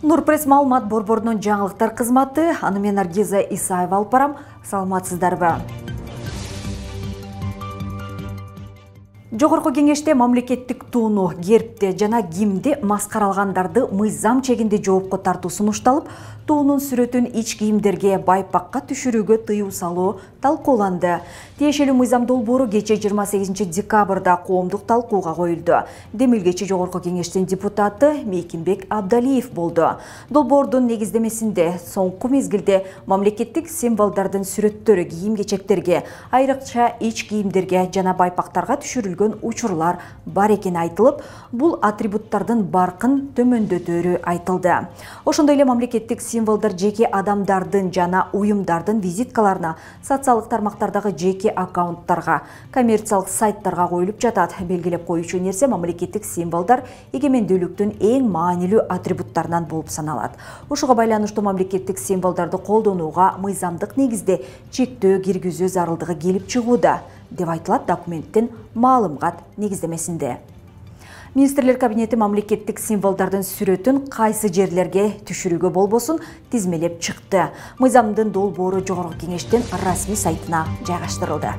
Нурпресс маалымат борборунун жаңылыктар кызматы, аны мен Наргиза Исаева алып барам. Саламатсыздарбы? Жогорку кеңеште мамлекеттик тууну, гербти жана гимди маскаралгандарды мыйзам чегинде жоопко тартуу сунушталып, туунун сүрөтүн ич кийимдерге, байпакка түшүрүүгө тыюу салуу талкууланды. Тиешелүү мыйзам долбоору кече 28 декабрда коомдук талкууга коюлду. Демилгечи Жогорку кеңештин депутаты Мейкинбек Абдалиев болду. Долбоордун негиздемесинде соңку мезгилде мамлекеттик символдордун сүрөттөрү кийим-кечектерге, айрыкча ич кийимдерге жана байпактарга түшүрүлгөн учурлар бар экени айтылып, бул атрибуттардын баркын төмөндөтөөрү айтылды. Ошондой эле мамлекеттик символдор жеке адамдардын жана уюмдардын визиткаларына, социалдык тармактардагы жеке аккаунттарга, коммерциялык сайттарга коюлуп жатат. Белгилеп коюучу нерсе мамлекеттик символдор эгемендүүлүктүн эң маанилүү атрибуттарынан болуп саналат. Ушуга байланыштуу мамлекеттик символдорду колдонууга мыйзамдык негизде чектөө киргизүү зарылдыгы келип чыгууда, деп айтылат документтин маалымат негиздемесинде. Министрлер кабинети мамлекеттик символдордун сүрөтүн кайсы жерлерге түшүрүүгө болбосун тизмелеп чыкты. Мыйзамдын долбоору Жогорку кеңештин расмий сайтына жайгаштырылды.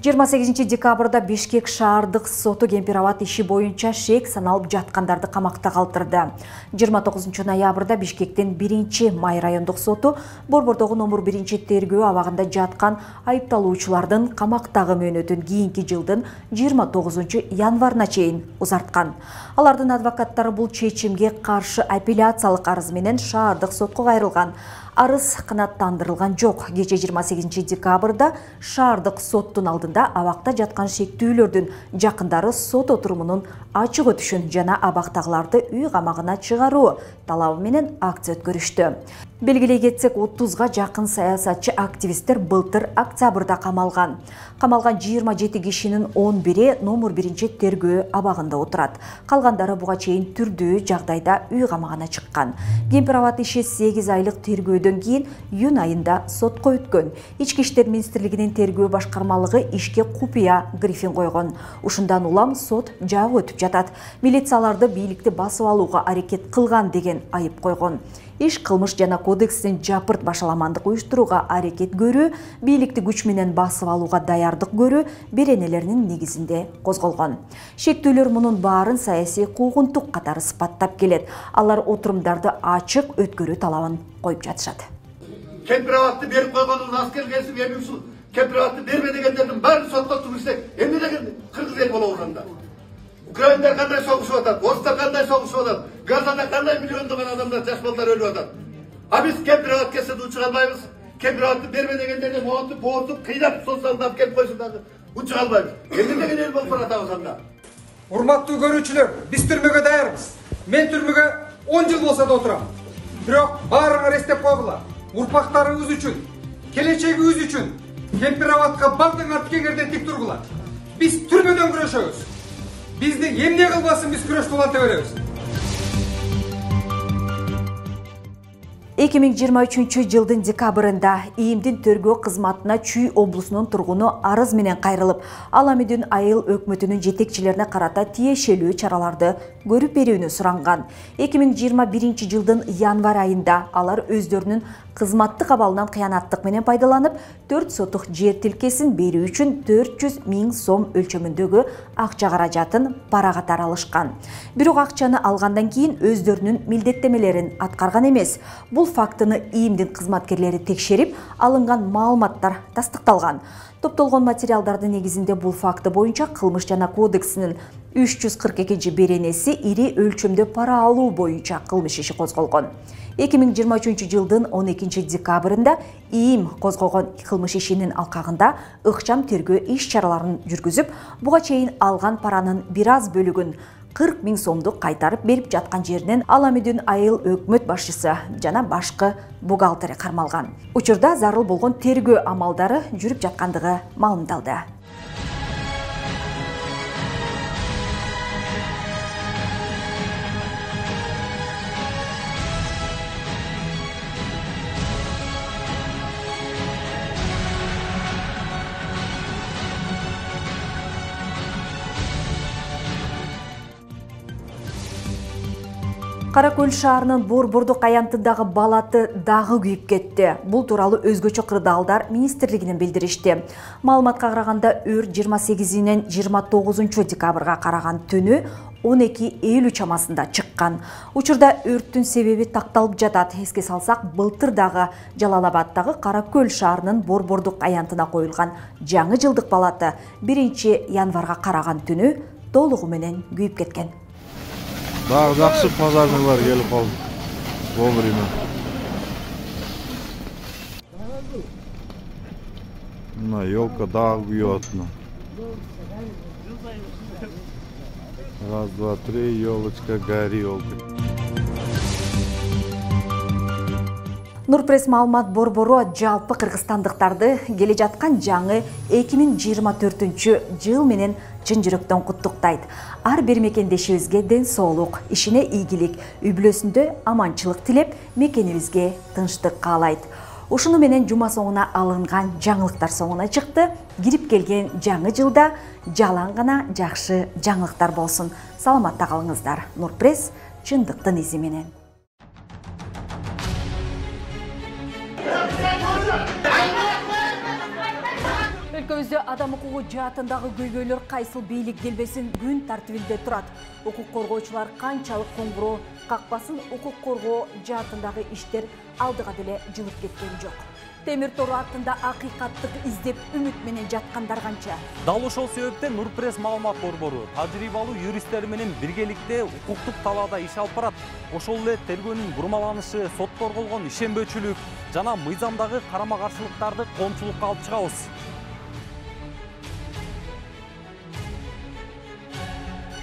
28 декабрда Бишкек шаардык соту Кемпир-Абад иши боюнча шек саналып жаткандарды камакта калтырды. 29 ноябрда Бишкектин 1-Май райондук соту борбордогу номер 1-тергөө абагында жаткан айыпталуучулардын камактагы мөөнөтүн кийинки жылдын 29 январына чейин узарткан. Алардын адвокаттары бул чечимге каршы апелляциялык арыз менен шаардык сотко кайрылган. Арыз канааттандырылган жок. Кече 28 декабрда шаардык соттун алдында абакта жаткан шектүүлөрдүн жакындары сот отурумунун ачык өтүшүн жана абактагыларды үй камагына чыгаруу талабы менен акция өткөрүштү. Белгилей кетсек, 30га жакын саясатчы активисттер былтыр октябрда камалган. Камалган 27 кишинин 11-и номер 1-тергөө абагында отурат. Калгандары буга чейин түрдүү жагдайда үй камагына чыккан. Кемпир-Абад иши 8 айлык тергөөдөн кийин июнь айында сотко өткөн. Ички иштер министрлигинин тергөө башкармалыгы ишке купуя грифин койгон. Ушундан улам сот жабы өтүп жатат. Милицияларды бийликти басып алууга аракет кылган деген айып койгон. Иш кылмыш жана кодекстин жапырт башаламандык уюштурууга аракет көрүү, бийликти күч менен басып алууга даярдык көрүү беренелеринин негизинде козголгон. Шектүүлөр мунун баарын саясий куугунтук катары сыпаттап келет. Алар отурумдарды ачык өткөрүү талабын коюп жатышат. Кемпир-Абадты берип койгонун аскер келип эмне Кемпир-Абадты берме дегендердин баарын сотко тургузсак, эмне деген кыргыз эл болобу ошондо? Украиндар кандай согушуп атат, орустар кандай согушуп атат, Газада кандай миллиондогон адамдар, жаш балдар өлүп атат. А биз Кемпир-Абадка учуга албайбыз. Кемпир-Абадты берме дегендерди моонтуп, боортуп, кыйнап, социалдап алып койсун дагы учуга албайбыз. Эмне деген эл болуп баратабыз анда? Урматтуу көрүүчүлөр, биз түрмөгө даярбыз. Мен түрмөгө 10 жыл болсо да отурам. Бирок баарыңар эстеп койгула. Урпактарыңыз үчүн, келечегибиз үчүн Кемпир-Абадка бардыңар тикеңерден тик тургула. Биз түрмөдөн күрөшөбүз. Бизди эмне кылбасын, биз күрөштү уланта беребиз. 2023 жылдын декабрында ИИМдин тергөө кызматына Чүй облусунун тургуну арыз менен кайрылып, Аламедин айыл өкмөтүнүн жетекчилерине карата тиешелүү чараларды көрүп берүүнү суранган. 2021 жылдын январь айында алар өздөрүнүн кызматтык абалынан кыянаттык менен пайдаланып, 4 сотук жер тилкесин берүү үчүн 400 000 сом өлчөмүндөгү акча каражатын пара катары алышкан. Бирок акчаны алгандан кийин өздөрүнүн милдеттемелерин аткарган эмес. Бул фактыны ИИМдин кызматкерлери текшерип, алынган маалыматтар тастыкталган. Топтолгон материалдардын негизинде бул факты боюнча кылмыш жана кодексинин 342 беренеси ири өлчөмдө пара алуу боюнча кылмыш иши козголгон. 2023 жылдын 12 декабрында ИИМ козгогон кылмыш ишинин алкагында ыкчам тергөө иш чараларын жүргүзүп, буга чейин алган паранын бир аз бөлүгүн 40 000 сомду кайтарып берип жаткан жеринен Аламедин айыл өкмөт башчысы жана башкы бухгалтери кармалган. Учурда зарыл болгон тергөө амалдары жүрүп жаткандыгы маалымдалды. Кара Көл шаарынын Борбордук аянтындагы балаты дагы күйүп кетти. Бул тууралуу өзгөчө кырдаалдар министрлигинен билдиришти. Маалыматка караганда өрт 28-нен 29 декабрга караган түнү 12:50 чамасында чыккан. Учурда өрттүн себеби такталып жатат. Эске салсак, былтыр дагы Жалал-Абаддагы Кара Көл шаарынын Борбордук аянтына коюлган жаңы жылдык балаты 1 январга караган түнү толугу менен күйүп кеткен. Дагы жакшы пожарныйлар келип калды. Вовремя. Мына елка дагы күйүп атына. Раз, два, три, елочка, гори, елка. Нурпресс маалымат борбору жалпы кыргызстандыктарды келе жаткан жаңы 2024 жыл менен чын жүрөктөн куттуктайт. Ар бир мекендешибизге ден соолук, ишине ийгилик, үй бүлөсүндө аманчылык тилеп, мекенибизге тынчтык каалайт. Ушуну менен жума соңуна алынган жаңылыктар соңуна чыкты. Кирип келген жаңы жылда жалаң гана жакшы жаңылыктар болсун. Саламатта калыңыздар. Нурпресс чындыктын изи менен. Өлкөбүздө адам укугу жаатындагы көйгөйлөр кайсыл бийлик келбесин күн тартибинде турат. Укук коргоочулар канчалык коңгуроо какпасын, укук коргоо жаатындагы иштер алдыга деле жылып кеткен жок. Темир тору артында акыйкаттык издеп үмүт менен жаткандар канча. Дал ошол себептен Нурпресс маалымат борбору тажрыйбалуу юристтер менен биргеликте укуктук талаада иш алып барат. Ошол эле тергөөнүн бурмаланышы, сотто корголгон ишенбөөчүлүк жана мыйзамдагы карама-каршылыктарды коомчулукка алып чыгабыз.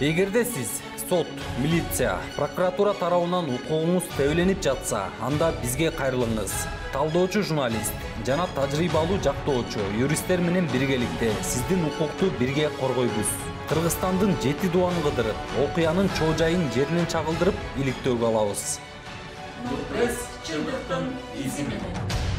Эгерде сиз сот, милиция, прокуратура тарабынан укугуңуз тебеленип жатса, анда бизге кайрылыңыз. Талдоочу журналист жана тажрыйбалуу жактоочу юристтер менен биргеликте сиздин укукту бирге коргойбуз. Кыргызстандын 7 дубанын кыдырып, окуянын чоо жайын жеринен чагылдырып, иликтөөгө алабыз. Нурпресс чындыктын изи менен.